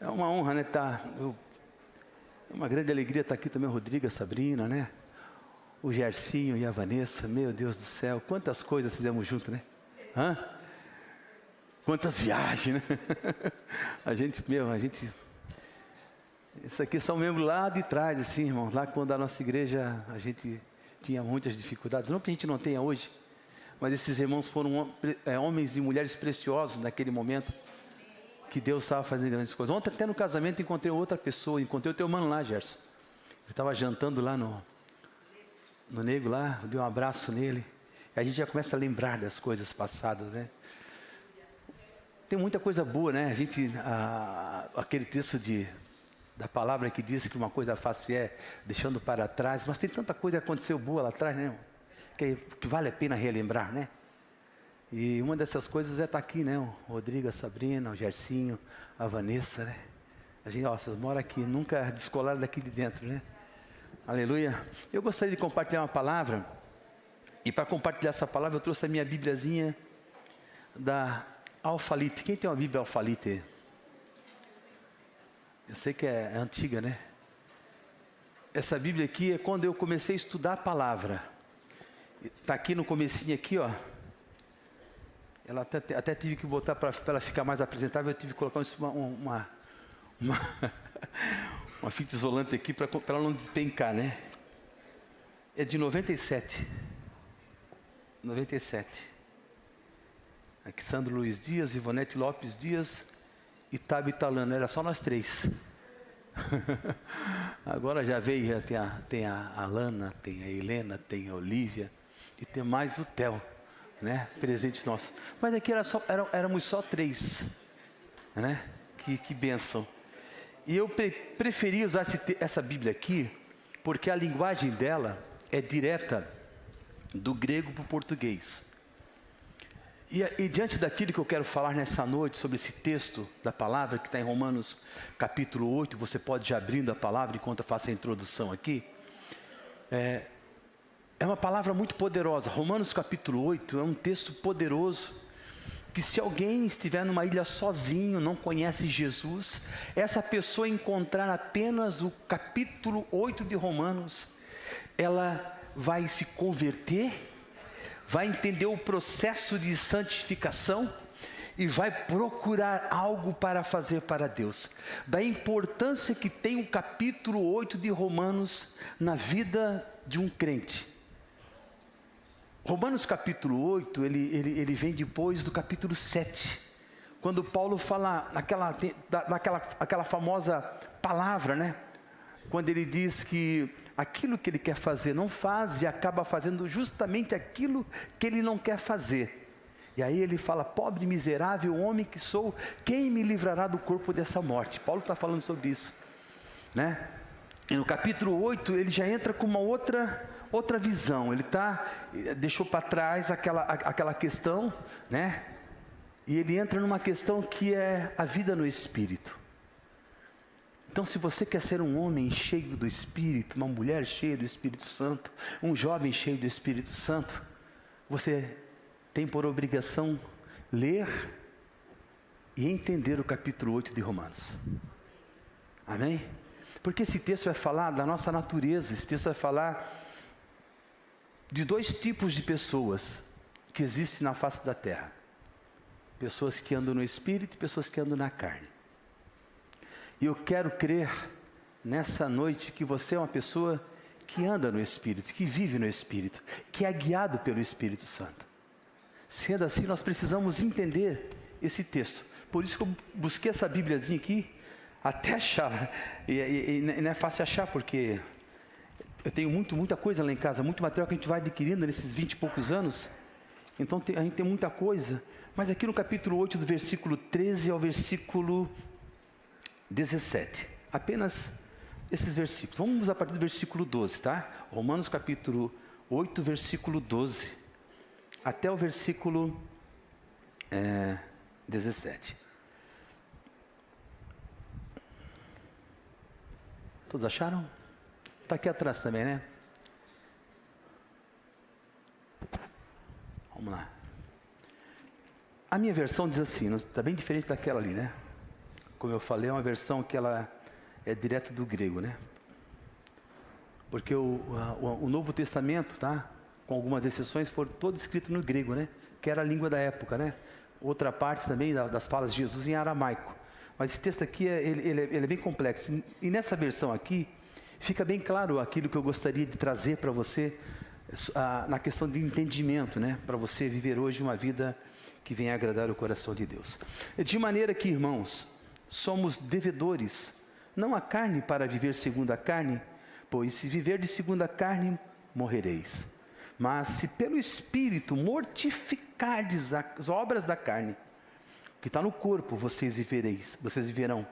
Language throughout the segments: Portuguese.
É uma honra, né? É uma grande alegria estar aqui também o Rodrigo, a Sabrina, né? O Gercinho e a Vanessa. Meu Deus do céu, quantas coisas fizemos juntos, né? Hã? Quantas viagens, né? A gente. Isso aqui são membros lá de trás, assim, irmão. Lá quando a nossa igreja, a gente tinha muitas dificuldades. Não que a gente não tenha hoje, mas esses irmãos foram homens e mulheres preciosos naquele momento que Deus estava fazendo grandes coisas. Ontem até no casamento encontrei outra pessoa, encontrei o teu mano lá, Gerson. Eu estava jantando lá no Nego lá, eu dei um abraço nele. E a gente já começa a lembrar das coisas passadas, né? Tem muita coisa boa, né? Aquele texto da palavra que diz que uma coisa fácil é deixando para trás, mas tem tanta coisa que aconteceu boa lá atrás, né? Que vale a pena relembrar, né? E uma dessas coisas é estar aqui, né? O Rodrigo, a Sabrina, o Gercinho, a Vanessa, né? A gente, vocês moram aqui, nunca descolaram daqui de dentro, né? Aleluia. Eu gostaria de compartilhar uma palavra, e para compartilhar essa palavra eu trouxe a minha Bíbliazinha da Alfalite. Quem tem uma Bíblia Alfalite? Eu sei que é antiga, né? Essa Bíblia aqui é quando eu comecei a estudar a palavra. Está aqui no comecinho aqui, ó. Ela até tive que botar para ela ficar mais apresentável. Eu tive que colocar uma fita isolante aqui para ela não despencar, né? É de 97. 97. Aqui Sandro Luiz Dias, Ivonete Lopes Dias e Tabita Lana. Era só nós três. Agora já veio, já tem a Lana, tem a Helena, tem a Olívia e tem mais o Theo, né? Presente nosso. Mas aqui éramos só três, né? Que bênção. E eu preferi usar essa Bíblia aqui porque a linguagem dela é direta do grego para o português. E diante daquilo que eu quero falar nessa noite, sobre esse texto da palavra, que está em Romanos capítulo 8, você pode ir abrindo a palavra enquanto eu faço a introdução aqui. É uma palavra muito poderosa. Romanos capítulo 8 é um texto poderoso, que se alguém estiver numa ilha sozinho, não conhece Jesus, essa pessoa encontrar apenas o capítulo 8 de Romanos, ela vai se converter, vai entender o processo de santificação e vai procurar algo para fazer para Deus. Da importância que tem o capítulo 8 de Romanos na vida de um crente. Romanos capítulo 8, ele vem depois do capítulo 7, quando Paulo fala aquela famosa palavra, né? Quando ele diz que aquilo que ele quer fazer não faz e acaba fazendo justamente aquilo que ele não quer fazer. E aí ele fala: pobre miserável homem que sou, quem me livrará do corpo dessa morte? Paulo está falando sobre isso, né? E no capítulo 8 ele já entra com uma outra visão. Ele deixou para trás aquela questão, né? E ele entra numa questão que é a vida no Espírito. Então, se você quer ser um homem cheio do Espírito, uma mulher cheia do Espírito Santo, um jovem cheio do Espírito Santo, você tem por obrigação ler e entender o capítulo 8 de Romanos. Amém? Porque esse texto vai falar da nossa natureza. Esse texto vai falar de dois tipos de pessoas que existem na face da terra: pessoas que andam no Espírito e pessoas que andam na carne. E eu quero crer nessa noite que você é uma pessoa que anda no Espírito, que vive no Espírito, que é guiado pelo Espírito Santo. Sendo assim, nós precisamos entender esse texto. Por isso que eu busquei essa Bíbliazinha aqui, até achar. E não é fácil achar, porque eu tenho muita coisa lá em casa, muito material que a gente vai adquirindo nesses 20 e poucos anos. Então a gente tem muita coisa. Mas aqui no capítulo 8, do versículo 13 ao versículo 17, apenas esses versículos. Vamos a partir do versículo 12, tá? Romanos capítulo 8, versículo 12, até o versículo 17. Todos acharam? Está aqui atrás também, né? Vamos lá. A minha versão diz assim, está bem diferente daquela ali, né? como eu falei, é uma versão que ela é direto do grego, né? Porque o Novo Testamento, tá? Com algumas exceções, foi todo escrito no grego, né? Que era a língua da época, né? Outra parte também das falas de Jesus em aramaico. Mas esse texto aqui, ele é bem complexo. E nessa versão aqui, fica bem claro aquilo que eu gostaria de trazer para você, na questão de entendimento, né? Para você viver hoje uma vida que venha agradar o coração de Deus. De maneira que, irmãos, somos devedores, não a carne para viver segundo a carne, pois se viver de segundo a carne, morrereis. Mas se pelo Espírito mortificardes as obras da carne, que está no corpo, vocês viverão.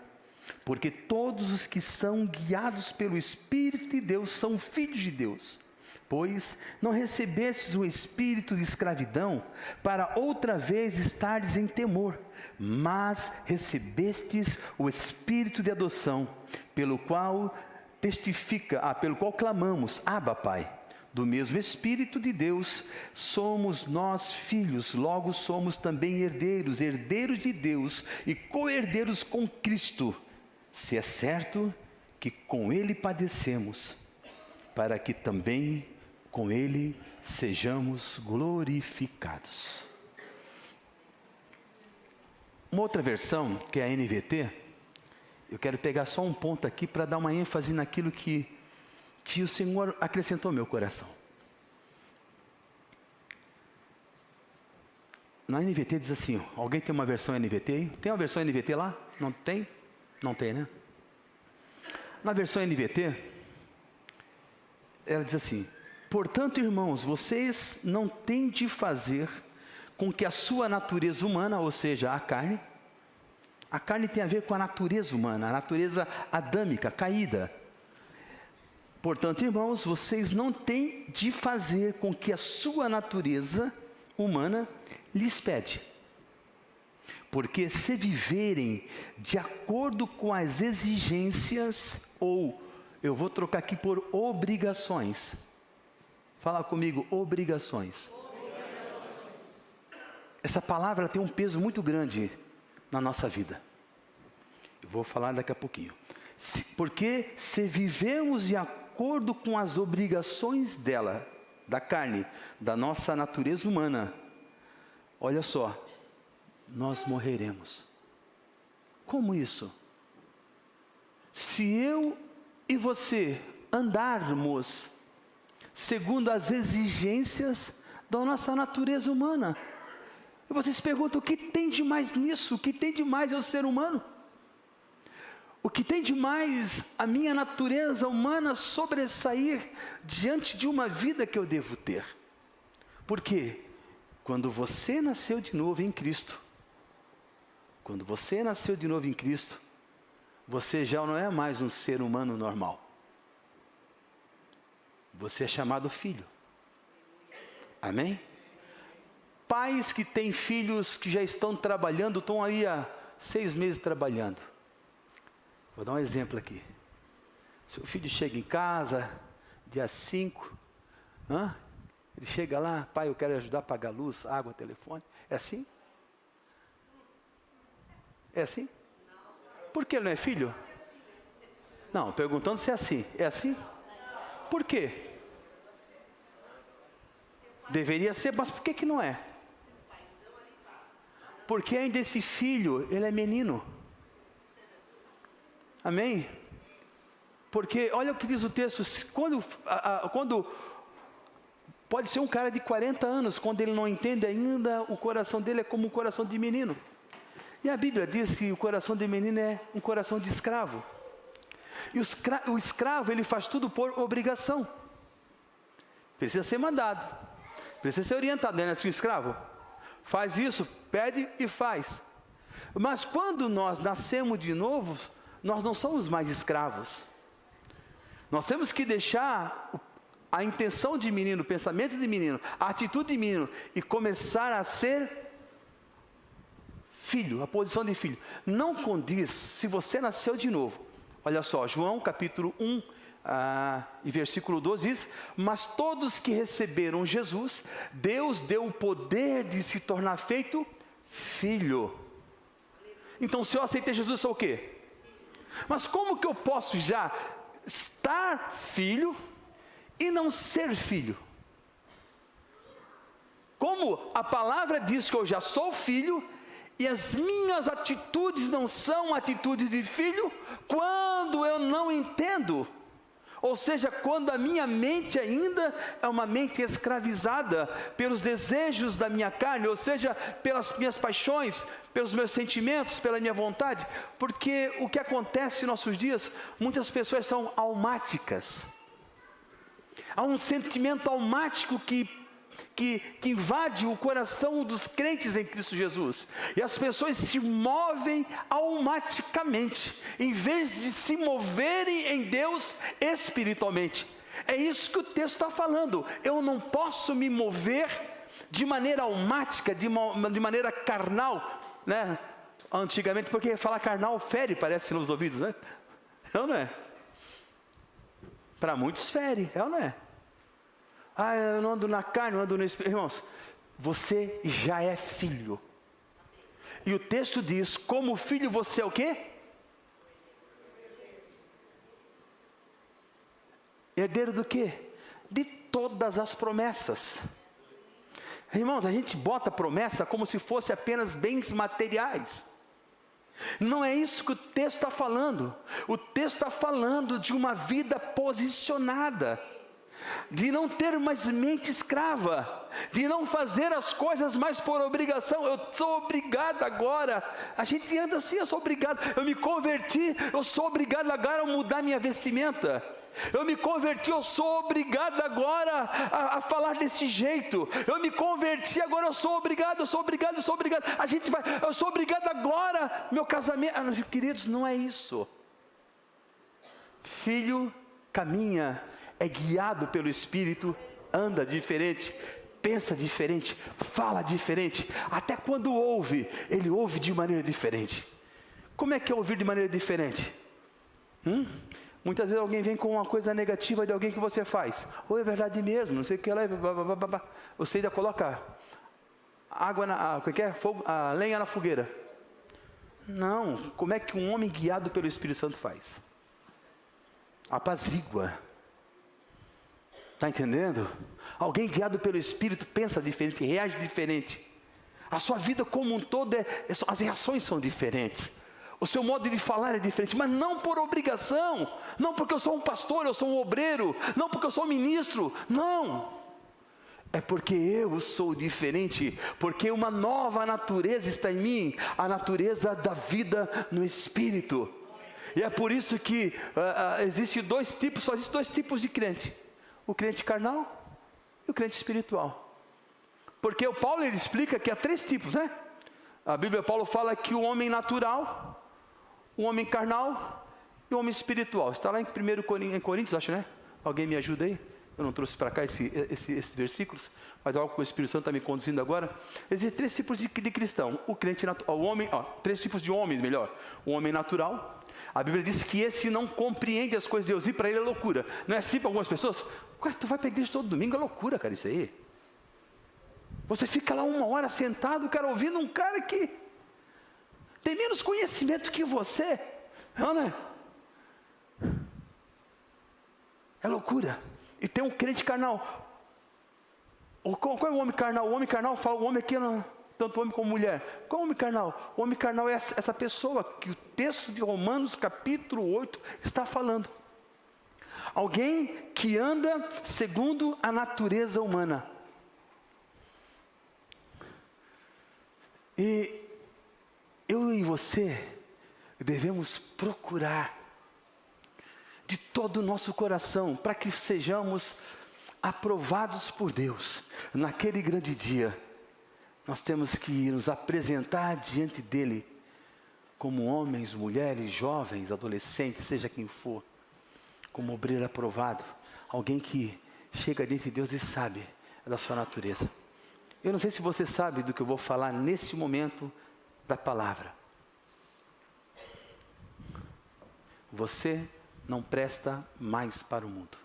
Porque todos os que são guiados pelo Espírito de Deus são filhos de Deus. Pois não recebestes o espírito de escravidão para outra vez estardes em temor, mas recebestes o espírito de adoção, pelo qual clamamos, Abba, Pai. Do mesmo Espírito de Deus, somos nós filhos, logo somos também herdeiros, herdeiros de Deus e co-herdeiros com Cristo, se é certo que com Ele padecemos, para que também com Ele sejamos glorificados. Uma outra versão, que é a NVT, eu quero pegar só um ponto aqui para dar uma ênfase naquilo que o Senhor acrescentou ao meu coração. Na NVT diz assim, alguém tem uma versão NVT aí? Tem uma versão NVT lá? Não tem? Não tem, né? Na versão NVT, ela diz assim, portanto, irmãos, vocês não têm de fazer com que a sua natureza humana, ou seja, a carne tem a ver com a natureza humana, a natureza adâmica, caída. Portanto, irmãos, vocês não têm de fazer com que a sua natureza humana lhes pede. Porque se viverem de acordo com as exigências, ou eu vou trocar aqui por obrigações. Fala comigo, obrigações. Essa palavra tem um peso muito grande na nossa vida. Eu vou falar daqui a pouquinho. Porque se vivemos de acordo com as obrigações dela, da carne, da nossa natureza humana, olha só, nós morreremos. Como isso? Se eu e você andarmos segundo as exigências da nossa natureza humana, e vocês perguntam, o que tem de mais nisso? O que tem de mais eu ser humano? O que tem de mais a minha natureza humana sobressair diante de uma vida que eu devo ter? Porque quando você nasceu de novo em Cristo, você já não é mais um ser humano normal. Você é chamado filho. Amém? Pais que têm filhos que já estão trabalhando, estão aí há 6 meses trabalhando. Vou dar um exemplo aqui. Seu filho chega em casa, dia 5, ele chega lá, pai, eu quero ajudar a pagar luz, água, telefone. É assim? É assim? Por que ele não é filho? Não, perguntando se é assim. É assim? Por quê? Deveria ser, mas por que não é? Porque ainda esse filho, ele é menino. Amém? Porque olha o que diz o texto, quando pode ser um cara de 40 anos, quando ele não entende ainda, o coração dele é como um coração de menino. E a Bíblia diz que o coração de menino é um coração de escravo. E o escravo, ele faz tudo por obrigação. Precisa ser mandado, precisa ser orientado, não é assim o escravo? Faz isso, pede e faz. Mas quando nós nascemos de novo, nós não somos mais escravos. Nós temos que deixar a intenção de menino, o pensamento de menino, a atitude de menino e começar a ser filho, a posição de filho. Não condiz se você nasceu de novo. Olha só, João capítulo 1 e versículo 12 diz, mas todos que receberam Jesus, Deus deu o poder de se tornar feito filho. Então, se eu aceitei Jesus, eu sou o quê? Mas como que eu posso já estar filho e não ser filho? Como a palavra diz que eu já sou filho, e as minhas atitudes não são atitudes de filho, quando eu não entendo, ou seja, quando a minha mente ainda é uma mente escravizada pelos desejos da minha carne, ou seja, pelas minhas paixões, pelos meus sentimentos, pela minha vontade, porque o que acontece em nossos dias, muitas pessoas são almáticas, há um sentimento almático que invade o coração dos crentes em Cristo Jesus, e as pessoas se movem automaticamente, em vez de se moverem em Deus espiritualmente. É isso que o texto está falando. Eu não posso me mover de maneira almática, de maneira carnal, né? Antigamente, porque falar carnal fere, parece nos ouvidos, né? É ou não é? Para muitos fere, é ou não é? Ah, eu não ando na carne, eu ando no espírito. Irmãos, você já é filho. E o texto diz, como filho você é o quê? Herdeiro do quê? De todas as promessas. Irmãos, a gente bota promessa como se fosse apenas bens materiais. Não é isso que o texto está falando. O texto está falando de uma vida posicionada, de não ter mais mente escrava, de não fazer as coisas mais por obrigação. Eu sou obrigado agora. A gente anda assim, eu sou obrigado. Eu me converti, eu sou obrigado agora a mudar minha vestimenta. Eu me converti, eu sou obrigado agora a falar desse jeito. Eu me converti, agora eu sou obrigado, eu sou obrigado, eu sou obrigado. A gente vai, eu sou obrigado agora, meu casamento. Queridos, não é isso. Filho caminha, é guiado pelo Espírito, anda diferente, pensa diferente, fala diferente. Até quando ouve, ele ouve de maneira diferente. Como é que é ouvir de maneira diferente? Muitas vezes alguém vem com uma coisa negativa de alguém que você faz. Ou é verdade mesmo, não sei o que lá. Você ainda coloca água fogo, a lenha na fogueira. Não, como é que um homem guiado pelo Espírito Santo faz? Apazigua. Está entendendo? Alguém guiado pelo Espírito pensa diferente, reage diferente. A sua vida como um todo, as reações são diferentes. O seu modo de falar é diferente, mas não por obrigação. Não porque eu sou um pastor, eu sou um obreiro. Não porque eu sou um ministro. Não. É porque eu sou diferente. Porque uma nova natureza está em mim. A natureza da vida no Espírito. E é por isso que só existem dois tipos de crente. O crente carnal e o crente espiritual. Porque o Paulo ele explica que há 3 tipos, né? A Bíblia, Paulo fala que o homem natural, o homem carnal e o homem espiritual. Está lá em 1 Coríntios, acho, né? Alguém me ajuda aí? Eu não trouxe para cá esses versículos, mas algo que o Espírito Santo está me conduzindo agora. Existem 3 tipos de cristão. O crente natural, o homem, 3 tipos de homens, melhor. O homem natural. A Bíblia diz que esse não compreende as coisas de Deus, e para ele é loucura. Não é assim para algumas pessoas? Cara, tu vai para a igreja todo domingo, é loucura, cara, isso aí. Você fica lá 1 hora sentado, cara, ouvindo um cara que tem menos conhecimento que você. Não é? É loucura. E tem um crente carnal. Qual é o homem carnal? O homem carnal fala, o homem aqui não... Tanto homem como mulher. Qual é o homem carnal? O homem carnal é essa pessoa que o texto de Romanos capítulo 8 está falando. Alguém que anda segundo a natureza humana. E eu e você devemos procurar de todo o nosso coração para que sejamos aprovados por Deus naquele grande dia. Nós temos que nos apresentar diante dele como homens, mulheres, jovens, adolescentes, seja quem for, como obreiro aprovado, alguém que chega diante de Deus e sabe da sua natureza. Eu não sei se você sabe do que eu vou falar nesse momento da palavra. Você não presta mais para o mundo.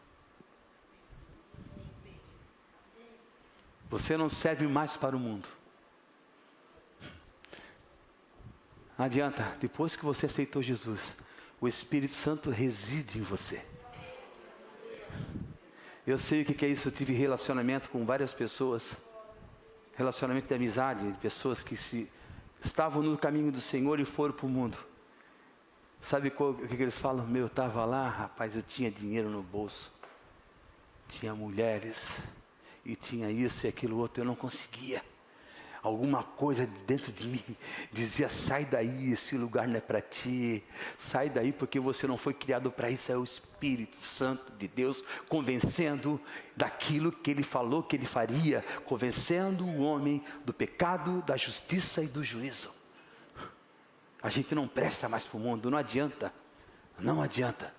Você não serve mais para o mundo. Não adianta, depois que você aceitou Jesus, o Espírito Santo reside em você. Eu sei o que é isso, eu tive relacionamento com várias pessoas, relacionamento de amizade, de pessoas que estavam no caminho do Senhor e foram para o mundo. Sabe o que eles falam? Eu estava lá, rapaz, eu tinha dinheiro no bolso, tinha mulheres, e tinha isso e aquilo outro, eu não conseguia. Alguma coisa dentro de mim dizia, sai daí, esse lugar não é para ti, sai daí porque você não foi criado para isso. É o Espírito Santo de Deus convencendo daquilo que Ele falou que Ele faria, convencendo o homem do pecado, da justiça e do juízo. A gente não presta mais para o mundo, não adianta, não adianta.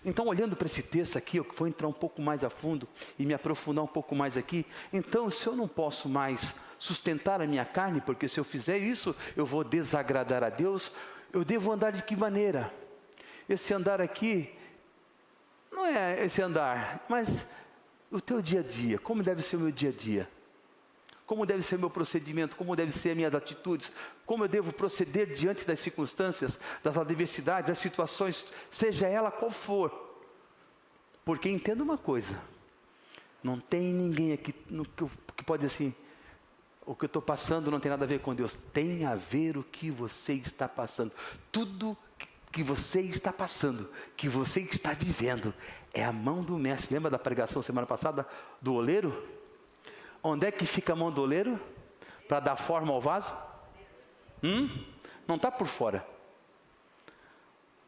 Então, olhando para esse texto aqui, eu vou entrar um pouco mais a fundo e me aprofundar um pouco mais aqui. Então, se eu não posso mais sustentar a minha carne, porque se eu fizer isso, eu vou desagradar a Deus, eu devo andar de que maneira? Esse andar aqui, não é esse andar, mas o teu dia a dia, como deve ser o meu dia a dia? Como deve ser o meu procedimento, como devem ser as minhas atitudes, como eu devo proceder diante das circunstâncias, das adversidades, das situações, seja ela qual for. Porque entenda uma coisa, não tem ninguém aqui que pode dizer assim, o que eu estou passando não tem nada a ver com Deus, tem a ver o que você está passando. Tudo que você está passando, que você está vivendo, é a mão do mestre. Lembra da pregação semana passada do oleiro? Onde é que fica a mão do oleiro? Para dar forma ao vaso? Não está por fora.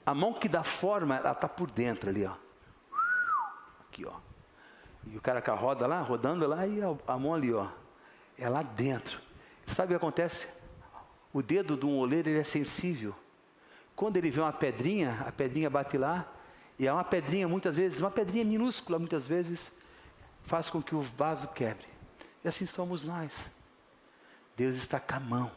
A mão que dá forma, ela está por dentro ali, ó. Aqui, ó. E o cara com a roda lá, rodando lá, e a mão ali, ó. É lá dentro. Sabe o que acontece? O dedo de um oleiro, ele é sensível. Quando ele vê uma pedrinha, a pedrinha bate lá, e é uma pedrinha muitas vezes, uma pedrinha minúscula muitas vezes, faz com que o vaso quebre. E assim somos nós. Deus está com a mão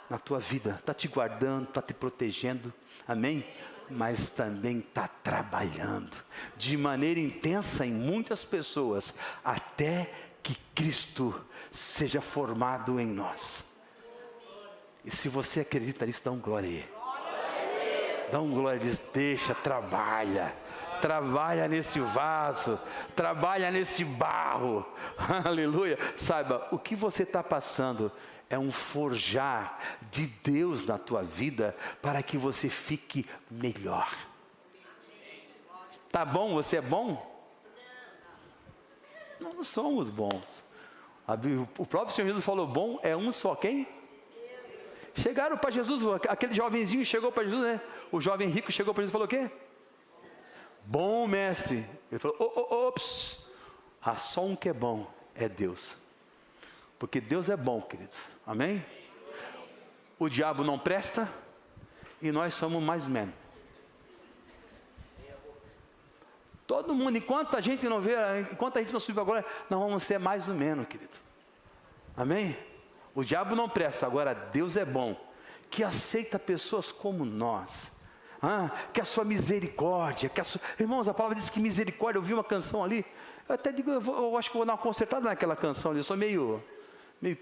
na tua vida, está te guardando, está te protegendo, amém? Mas também está trabalhando de maneira intensa em muitas pessoas, até que Cristo seja formado em nós. E se você acredita nisso, dá um glória aí. Dá um glória e diz, deixa, trabalha nesse vaso, trabalha nesse barro, aleluia. Saiba, o que você está passando é um forjar de Deus na tua vida, para que você fique melhor. Tá bom? Você é bom? Não somos bons. O próprio Senhor Jesus falou, bom é um só, quem? Chegaram para Jesus, aquele jovenzinho chegou para Jesus, né? O jovem rico chegou para Jesus e falou o quê? Bom mestre. Ele falou, ops, há só um que é bom, é Deus. Porque Deus é bom, queridos, amém? O diabo não presta, e nós somos mais menos. Todo mundo, enquanto a gente não vê, enquanto a gente não subir agora, nós vamos ser mais ou menos, querido. Amém? O diabo não presta, agora Deus é bom, que aceita pessoas como nós. Que a sua misericórdia, irmãos, a palavra diz que misericórdia. Eu vi uma canção ali, eu até digo, eu acho que vou dar uma consertada naquela canção ali, eu sou meio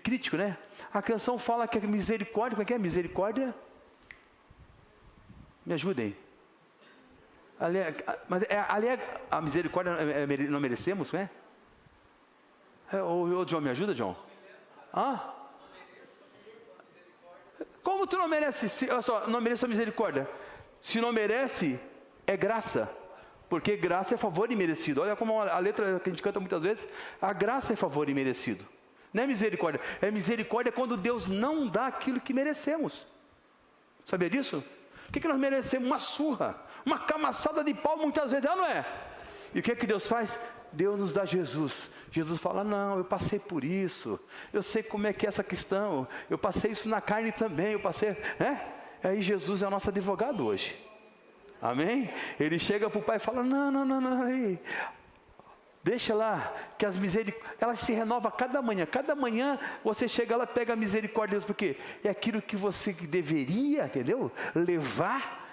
crítico, né? A canção fala que a misericórdia, como é que é? Misericórdia, me ajudem. Mas ali a misericórdia não merecemos, não é? Ô John, me ajuda, John? Como tu não merece? Olha só, não merece a misericórdia. Se não merece, é graça, porque graça é favor imerecido. Olha como a letra que a gente canta muitas vezes, a graça é favor imerecido, não é misericórdia. É misericórdia quando Deus não dá aquilo que merecemos. Sabia disso? O que nós merecemos? Uma surra, uma camaçada de pau muitas vezes, não é? E o que Deus faz? Deus nos dá Jesus. Jesus fala, não, eu passei por isso, eu sei como é que é essa questão, eu passei isso na carne também, eu passei, né? Aí Jesus é o nosso advogado hoje, amém? Ele chega para o pai e fala, não, aí, deixa lá, que as misericórdias, elas se renovam cada manhã você chega lá, pega a misericórdia de Deus, porque é aquilo que você deveria, entendeu? Levar,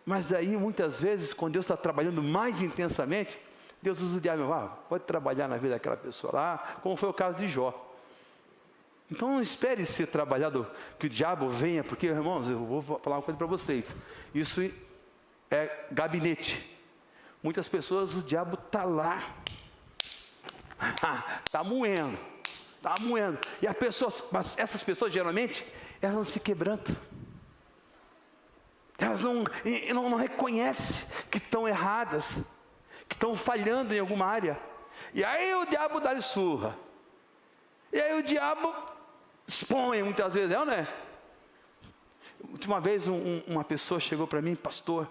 mas daí muitas vezes, quando Deus está trabalhando mais intensamente, Deus usa o diabo, pode trabalhar na vida daquela pessoa lá, como foi o caso de Jó. Então não espere ser trabalhado, que o diabo venha, porque, irmãos, eu vou falar uma coisa para vocês. Isso é gabinete. Muitas pessoas, o diabo está lá. Está moendo. Está moendo. E as pessoas, mas essas pessoas geralmente, elas não se quebrantam. Elas não reconhecem que estão erradas, que estão falhando em alguma área. E aí o diabo dá-lhe surra. E aí o diabo expõe muitas vezes, não é? Última vez uma pessoa chegou para mim, pastor,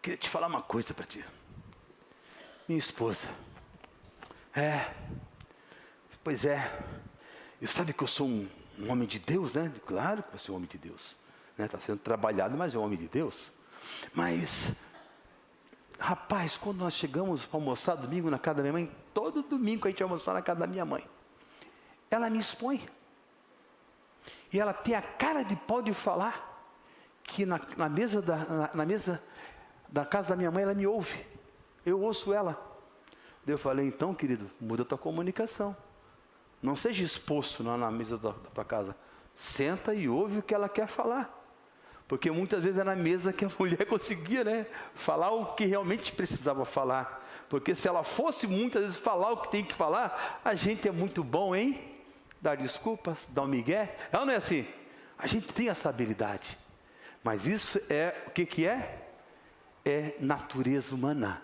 queria te falar uma coisa para ti. Minha esposa. Pois é. E sabe que eu sou um homem de Deus, né? Claro que você é um homem de Deus. Está sendo trabalhado, mas é um homem de Deus. Mas, rapaz, quando nós chegamos para almoçar domingo na casa da minha mãe, todo domingo a gente almoçar na casa da minha mãe, ela me expõe. E ela tem a cara de pau de falar que na mesa da casa da minha mãe ela me ouve. Eu ouço ela. Daí eu falei, então, querido, muda a tua comunicação. Não seja exposto na mesa da tua casa. Senta e ouve o que ela quer falar. Porque muitas vezes é na mesa que a mulher conseguia, né, falar o que realmente precisava falar. Porque se ela fosse muitas vezes falar o que tem que falar, a gente é muito bom em dar desculpas, dar um migué. Não é assim? A gente tem essa habilidade. Mas isso é, o que é? É natureza humana.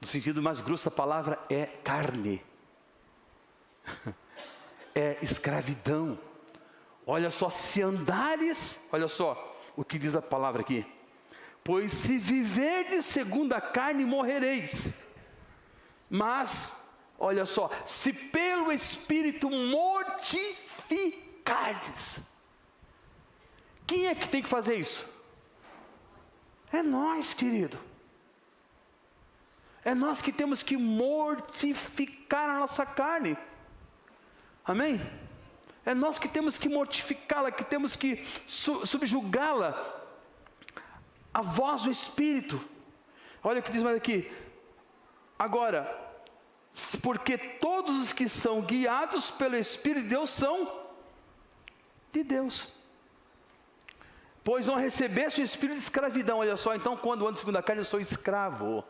No sentido mais grosso da palavra, é carne. É escravidão. Olha só, se andares, olha só o que diz a palavra aqui. Pois se viverdes segundo a carne, morrereis. Mas, olha só, se pelo Espírito mortificardes. Quem é que tem que fazer isso? É nós, querido. É nós que temos que mortificar a nossa carne. Amém? É nós que temos que mortificá-la, que temos que subjugá-la. A voz do Espírito. Olha o que diz mais aqui. Agora, porque todos os que são guiados pelo Espírito de Deus são de Deus. Pois não recebeste o espírito de escravidão. Olha só, então quando ando segundo a carne eu sou escravo.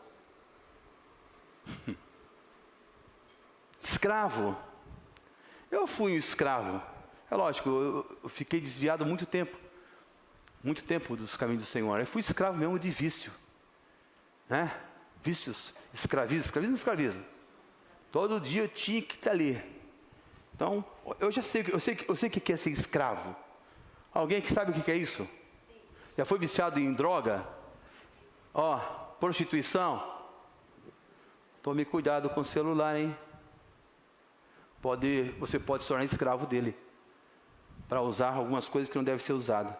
Escravo. Eu fui um escravo. É lógico, eu fiquei desviado muito tempo dos caminhos do Senhor. Eu fui escravo mesmo de vício, né? Vícios, escravismo. Todo dia eu tinha que estar ali. Então, eu sei o que é ser escravo. Alguém que sabe o que é isso? Sim. Já foi viciado em droga? Prostituição? Tome cuidado com o celular, hein? Você pode se tornar escravo dele, para usar algumas coisas que não devem ser usadas.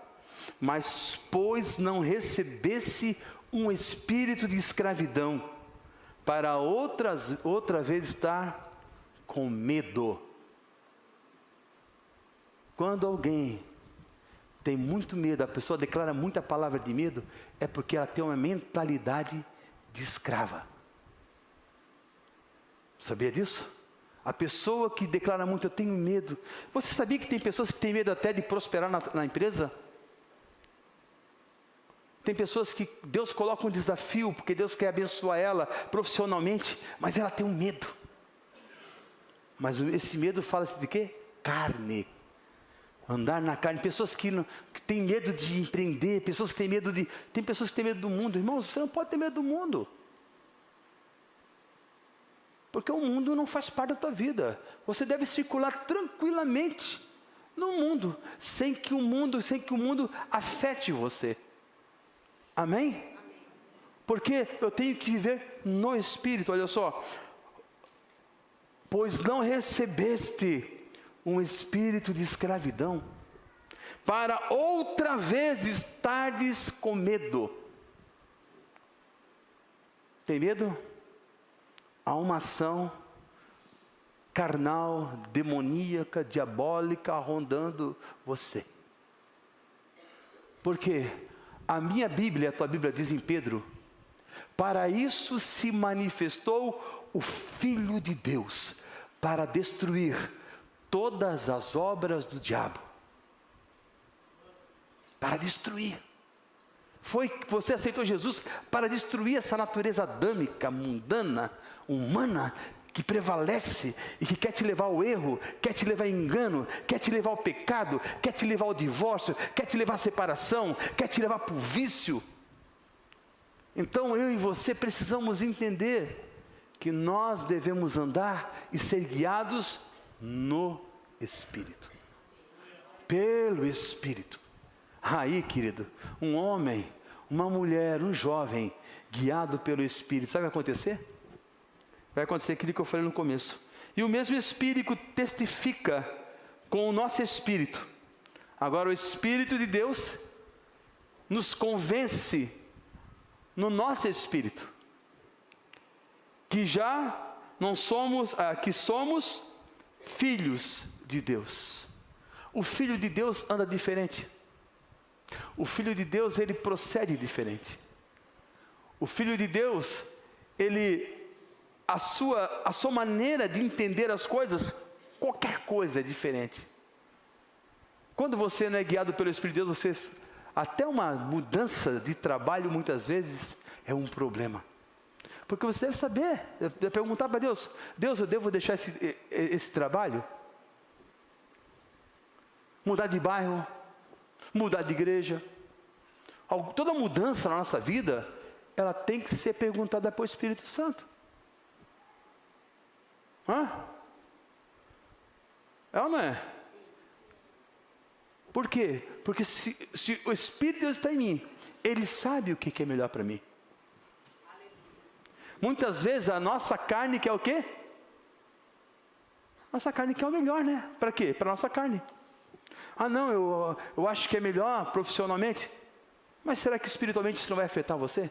Mas, pois não recebesse um espírito de escravidão, para outra vez estar com medo. Quando alguém tem muito medo, a pessoa declara muita palavra de medo, é porque ela tem uma mentalidade de escrava. Sabia disso? A pessoa que declara muito, eu tenho medo. Você sabia que tem pessoas que têm medo até de prosperar na empresa? Tem pessoas que Deus coloca um desafio, porque Deus quer abençoar ela profissionalmente, mas ela tem um medo. Mas esse medo fala-se de quê? Carne. Andar na carne. Pessoas que têm medo de empreender, pessoas que têm medo de... Tem pessoas que têm medo do mundo. Irmãos, você não pode ter medo do mundo. Porque o mundo não faz parte da tua vida. Você deve circular tranquilamente no mundo, sem que o mundo afete você. Amém? Porque eu tenho que viver no Espírito. Olha só. Pois não recebeste um espírito de escravidão, para outra vez estardes com medo. Tem medo? Há uma ação carnal, demoníaca, diabólica rondando você. Porque a minha Bíblia, a tua Bíblia diz em Pedro, para isso se manifestou o Filho de Deus, para destruir todas as obras do diabo. Para destruir. Foi que você aceitou Jesus para destruir essa natureza adâmica, mundana, humana, que prevalece e que quer te levar ao erro, quer te levar ao engano, quer te levar ao pecado, quer te levar ao divórcio, quer te levar à separação, quer te levar para o vício. Então eu e você precisamos entender que nós devemos andar e ser guiados no Espírito. Pelo Espírito. Aí, querido, um homem, uma mulher, um jovem, guiado pelo Espírito, sabe o que vai acontecer? Vai acontecer aquilo que eu falei no começo. E o mesmo Espírito testifica com o nosso Espírito. Agora o Espírito de Deus nos convence no nosso Espírito que já não somos, que somos filhos de Deus. O Filho de Deus anda diferente. O Filho de Deus, ele procede diferente. O Filho de Deus, a sua maneira de entender as coisas, qualquer coisa é diferente. Quando você não é guiado pelo Espírito de Deus, até uma mudança de trabalho muitas vezes é um problema. Porque você deve saber, deve perguntar para Deus: Deus, eu devo deixar esse trabalho? Mudar de bairro? Mudar de igreja? Toda mudança na nossa vida, ela tem que ser perguntada para o Espírito Santo. É ou não é? Por quê? Porque se o Espírito de Deus está em mim, Ele sabe o que é melhor para mim. Muitas vezes a nossa carne quer o quê? Nossa carne quer o melhor, né? Para quê? Para a nossa carne. Não, eu acho que é melhor profissionalmente. Mas será que espiritualmente isso não vai afetar você?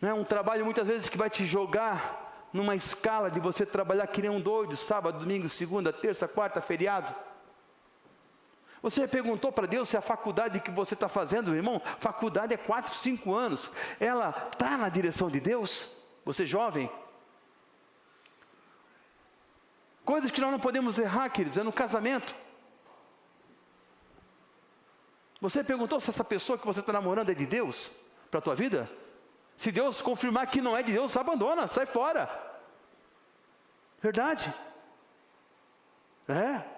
Não é um trabalho muitas vezes que vai te jogar numa escala de você trabalhar que nem um doido, sábado, domingo, segunda, terça, quarta, feriado. Você já perguntou para Deus se a faculdade que você está fazendo, irmão, faculdade é 4, 5 anos, ela está na direção de Deus? Você jovem? Coisas que nós não podemos errar, queridos, é no casamento. Você perguntou se essa pessoa que você está namorando é de Deus para a tua vida? Se Deus confirmar que não é de Deus, abandona, sai fora. Verdade?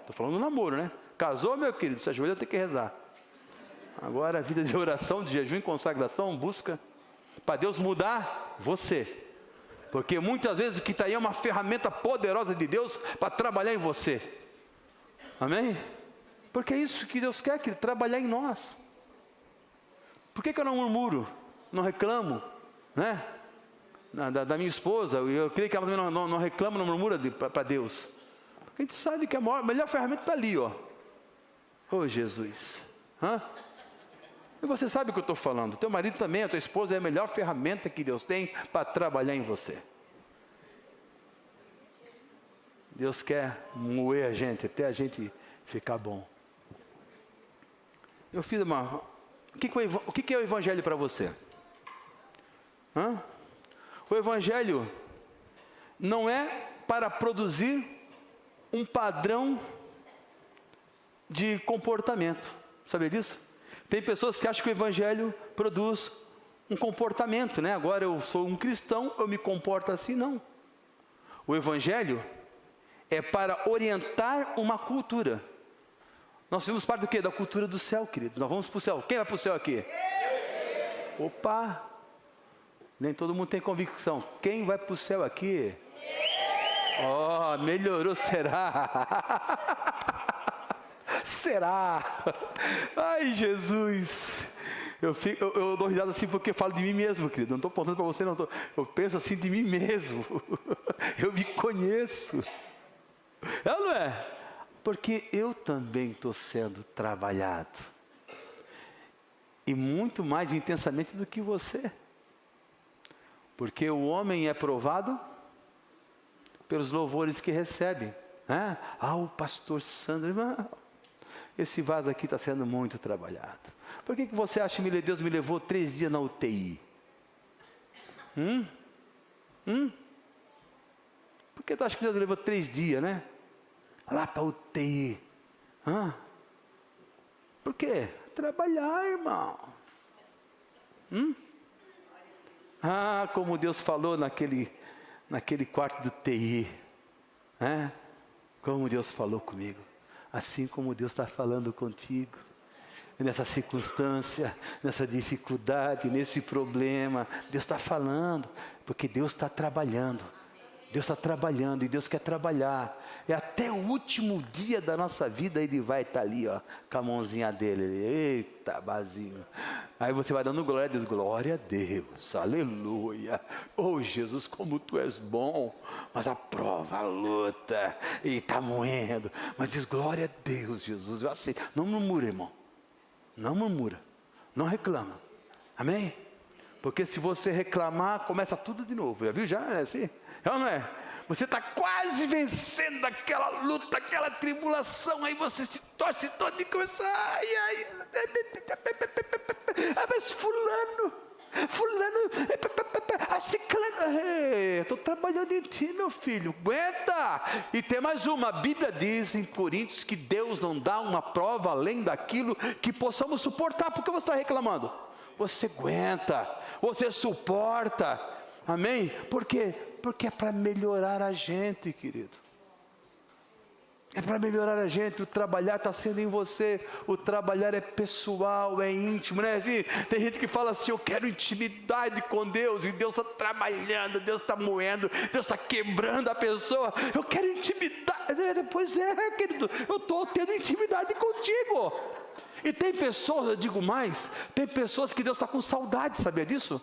Estou falando do namoro, né? Casou, meu querido, se ajoelha, tem que rezar. Agora a vida de oração, de jejum e consagração, busca para Deus mudar você. Porque muitas vezes o que está aí é uma ferramenta poderosa de Deus para trabalhar em você. Amém? Porque é isso que Deus quer, trabalhar em nós. Por que eu não murmuro, não reclamo, né? Da minha esposa, eu creio que ela também não reclama, não murmura para Deus. Porque a gente sabe que a melhor ferramenta está ali, ó. Oh, Jesus. E você sabe o que eu estou falando. Teu marido também, a tua esposa é a melhor ferramenta que Deus tem para trabalhar em você. Deus quer moer a gente, até a gente ficar bom. Eu fiz o que é o Evangelho para você? O Evangelho não é para produzir um padrão de comportamento. Sabia disso? Tem pessoas que acham que o Evangelho produz um comportamento, né? Agora eu sou um cristão, eu me comporto assim. Não. O Evangelho é para orientar uma cultura. Nós fazemos parte do quê? Da cultura do céu, queridos. Nós vamos para o céu. Quem vai para o céu aqui? Opa! Nem todo mundo tem convicção. Quem vai para o céu aqui? Melhorou, será? Será? Ai, Jesus! Eu dou risada assim porque eu falo de mim mesmo, querido. Não estou apontando para você, não. Eu penso assim de mim mesmo. Eu me conheço. É ou não é? Porque eu também estou sendo trabalhado. E muito mais intensamente do que você. Porque o homem é provado pelos louvores que recebe. O pastor Sandro, irmão, esse vaso aqui está sendo muito trabalhado. Por que você acha que Deus me levou 3 dias na UTI? Por que tu acha que Deus levou 3 dias, né? Lá para UTI. Por quê? Trabalhar, irmão. Como Deus falou naquele quarto do TI. Como Deus falou comigo. Assim como Deus está falando contigo. Nessa circunstância, nessa dificuldade, nesse problema. Deus está falando. Porque Deus está trabalhando. Deus está trabalhando e Deus quer trabalhar. E até o último dia da nossa vida Ele vai estar ali, ó, com a mãozinha dele. Eita, bazinho. Aí você vai dando glória a Deus. Glória a Deus, aleluia. Oh Jesus, como Tu és bom. Mas a prova, a luta, e está moendo. Mas diz glória a Deus, Jesus. Eu aceito. Não murmura, irmão. Não murmura. Não reclama. Amém? Porque se você reclamar, começa tudo de novo. Já viu? Já é assim? Não é? Você está quase vencendo aquela luta, aquela tribulação, aí você se torce todo e começa, mas fulano, ciclano, estou trabalhando em ti, meu filho, aguenta. E tem mais uma, a Bíblia diz em Coríntios que Deus não dá uma prova além daquilo que possamos suportar. Por que você está reclamando? Você aguenta, você suporta, amém? Por quê? Porque é para melhorar a gente, querido. É para melhorar a gente. O trabalhar está sendo em você. O trabalhar é pessoal, é íntimo, né? Assim, tem gente que fala assim, eu quero intimidade com Deus. E Deus está trabalhando, Deus está moendo, Deus está quebrando a pessoa. Eu quero intimidade. Depois querido, eu estou tendo intimidade contigo. E tem pessoas, eu digo mais, tem pessoas que Deus está com saudade, sabia disso?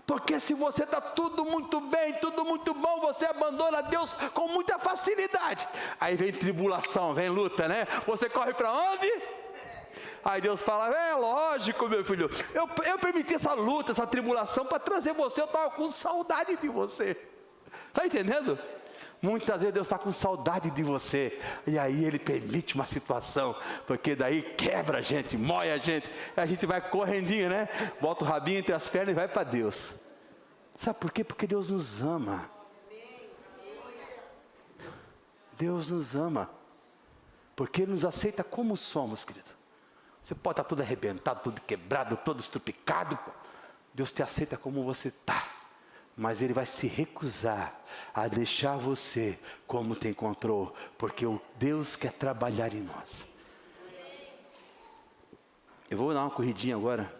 Porque se você está tudo muito bem, tudo muito bom, você abandona Deus com muita facilidade. Aí vem tribulação, vem luta, né? Você corre para onde? Aí Deus fala, lógico, meu filho, eu permiti essa luta, essa tribulação para trazer você, eu estava com saudade de você. Está entendendo? Muitas vezes Deus está com saudade de você. E aí Ele permite uma situação. Porque daí quebra a gente, mói a gente vai correndinho, né? Bota o rabinho entre as pernas e vai para Deus. Sabe por quê? Porque Deus nos ama. Deus nos ama. Porque Ele nos aceita como somos, querido. Você pode estar todo arrebentado, todo quebrado, todo estrupicado. Deus te aceita como você está. Mas Ele vai se recusar a deixar você como te encontrou, porque o Deus quer trabalhar em nós. Eu vou dar uma corridinha agora.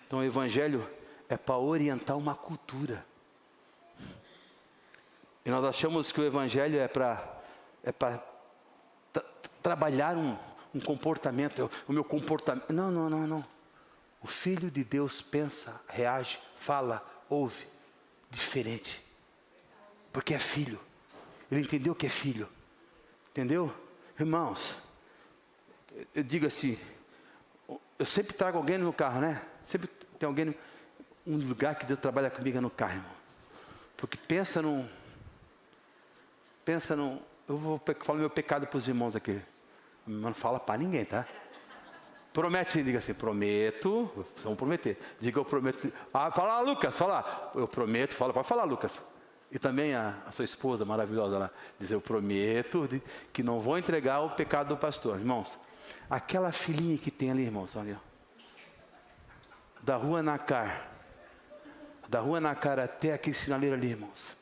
Então o Evangelho é para orientar uma cultura. E nós achamos que o Evangelho é para trabalhar um comportamento, o meu comportamento. Não. O Filho de Deus pensa, reage, fala, ouve. Diferente, porque é filho. Ele entendeu que é filho. Entendeu? Irmãos, eu digo assim, eu sempre trago alguém no meu carro, né? Sempre tem alguém, um lugar que Deus trabalha comigo é no carro, irmão. Porque pensa num, eu vou falar meu pecado para os irmãos aqui. Mas não fala para ninguém, tá? Promete, diga assim, prometo, vamos prometer. Diga eu prometo. Fala lá, Lucas, fala. Eu prometo, pode falar, Lucas. E também a sua esposa maravilhosa lá, diz, eu prometo que não vou entregar o pecado do pastor. Irmãos, aquela filhinha que tem ali, irmãos, olha. Da rua Nacar até aquele sinaleiro ali, irmãos.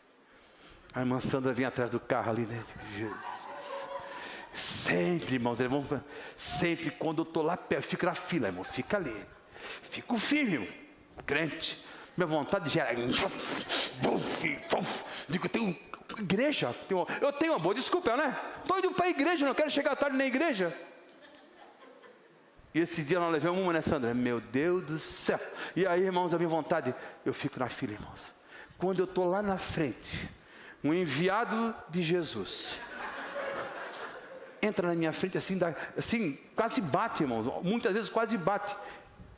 A irmã Sandra vem atrás do carro ali, né? Jesus. Sempre, irmãos, sempre quando eu estou lá perto, fico na fila, irmão, fica ali, fico firme, crente, minha vontade de gerar, digo, eu tenho igreja, eu tenho uma boa desculpa, né? Estou indo para a igreja, não quero chegar tarde na igreja. E esse dia nós levamos uma, né, Sandra? Meu Deus do céu. E aí, irmãos, a minha vontade, eu fico na fila, irmãos. Quando eu estou lá na frente, um enviado de Jesus entra na minha frente assim, quase bate, irmãos. Muitas vezes quase bate.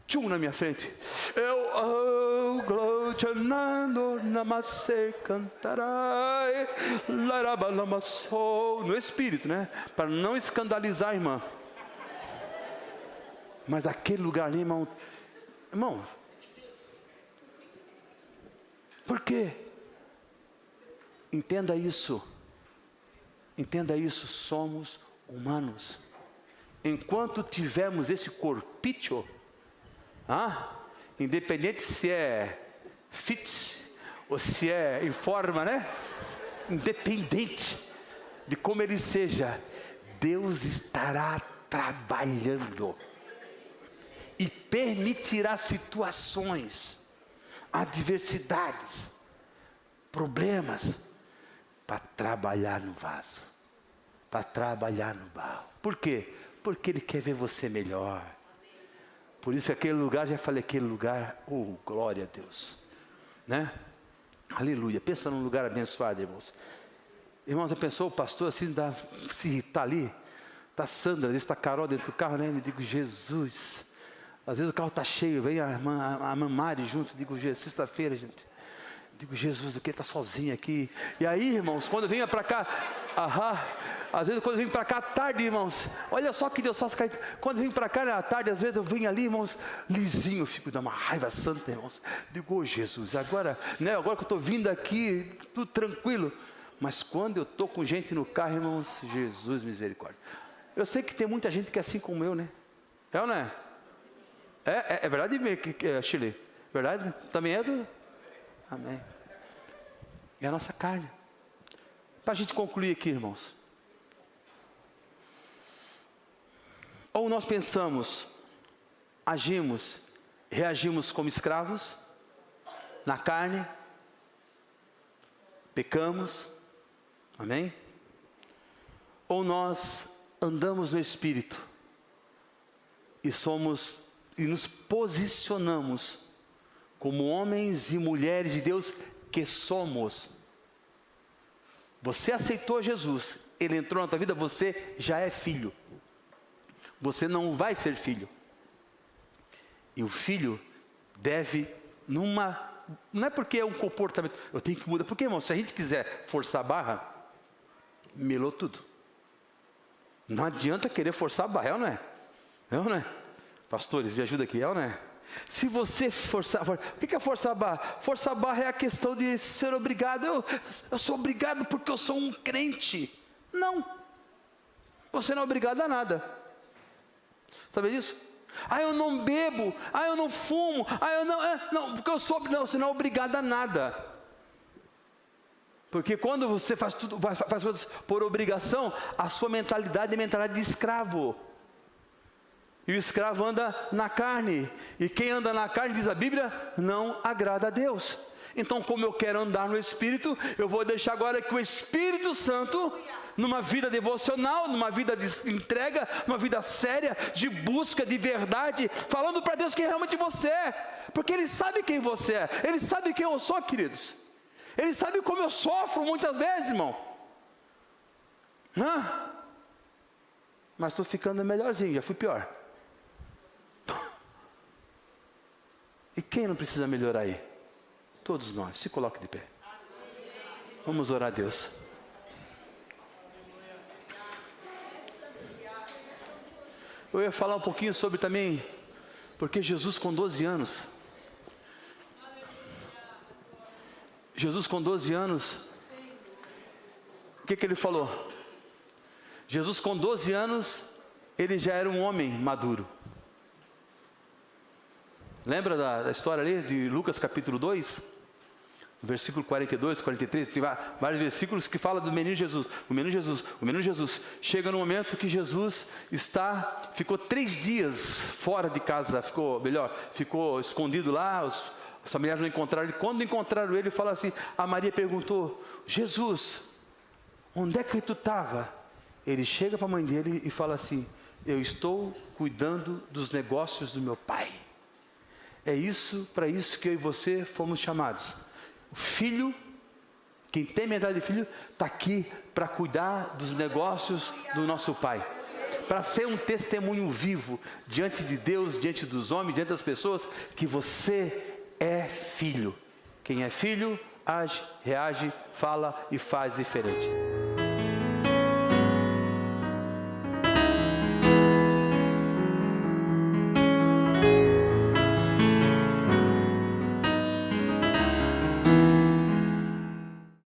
Tchum na minha frente. Eu, gloriando, namase, cantarai, larabalamassou. No espírito, né? Para não escandalizar a irmã. Mas aquele lugar ali, irmão. Por quê? Entenda isso. Entenda isso, somos humanos. Enquanto tivermos esse corpício, independente se é fit ou se é em forma, né? Independente de como ele seja, Deus estará trabalhando e permitirá situações, adversidades, problemas, para trabalhar no vaso, para trabalhar no barro. Por quê? Porque Ele quer ver você melhor. Por isso aquele lugar, já falei, aquele lugar, glória a Deus, né? Aleluia. Pensa num lugar abençoado, irmãos. Irmãos, já pensou o pastor assim, se irritar ali? Está Sandra, às vezes está Carol dentro do carro, né? Me digo, Jesus. Às vezes o carro está cheio, vem a irmã Mari junto, digo, sexta-feira, gente. Digo, Jesus, o que está sozinho aqui? E aí, irmãos, quando eu venho para cá, às vezes quando eu venho para cá à tarde, irmãos, olha só que Deus faz cair. Quando eu venho para cá à tarde, às vezes eu venho ali, irmãos, lisinho, fico dando uma raiva santa, irmãos. Digo, Jesus, agora, né, agora que eu estou vindo aqui, tudo tranquilo. Mas quando eu estou com gente no carro, irmãos, Jesus, misericórdia. Eu sei que tem muita gente que é assim como eu, né? É ou não é? É verdade, Chile? Verdade? Também é do... Amém. É a nossa carne. Para a gente concluir aqui, irmãos. Ou nós pensamos, agimos, reagimos como escravos, na carne, pecamos, amém? Ou nós andamos no Espírito e nos posicionamos como homens e mulheres de Deus que somos. Você aceitou Jesus, Ele entrou na tua vida, você já é filho. Você não vai ser filho. E o filho deve, não é porque é um comportamento, eu tenho que mudar, porque, irmão, se a gente quiser forçar a barra, melou tudo. Não adianta querer forçar a barra, é ou não é? Pastores, me ajuda aqui, é ou não é? Se você forçar, o que é forçar a barra? Forçar a barra é a questão de ser obrigado. Eu sou obrigado porque eu sou um crente. Não, você não é obrigado a nada. Sabe disso? Eu não bebo, eu não fumo, não, porque eu sou, não, você não é obrigado a nada. Porque quando você faz tudo, faz coisas por obrigação, a sua mentalidade é mentalidade de escravo. E o escravo anda na carne. E quem anda na carne, diz a Bíblia, não agrada a Deus. Então, como eu quero andar no Espírito, eu vou deixar agora que o Espírito Santo, numa vida devocional, numa vida de entrega, numa vida séria, de busca de verdade, falando para Deus quem realmente você é. Porque Ele sabe quem você é. Ele sabe quem eu sou, queridos. Ele sabe como eu sofro muitas vezes, irmão. Mas estou ficando melhorzinho, já fui pior. E quem não precisa melhorar aí? Todos nós. Se coloque de pé. Vamos orar a Deus. Eu ia falar um pouquinho sobre também, porque Jesus com 12 anos, o que ele falou? Jesus com 12 anos, ele já era um homem maduro. Lembra da história ali de Lucas capítulo 2? Versículo 42, 43, tem vários versículos que falam do menino Jesus. O menino Jesus. Chega no momento que Jesus ficou 3 dias fora de casa, ficou escondido lá, os familiares não encontraram ele. Quando encontraram ele, fala assim, a Maria perguntou, Jesus, onde é que tu estava? Ele chega para a mãe dele e fala assim, eu estou cuidando dos negócios do meu pai. É para isso que eu e você fomos chamados. O filho, quem tem mentalidade de filho, está aqui para cuidar dos negócios do nosso pai. Para ser um testemunho vivo diante de Deus, diante dos homens, diante das pessoas, que você é filho. Quem é filho, age, reage, fala e faz diferente.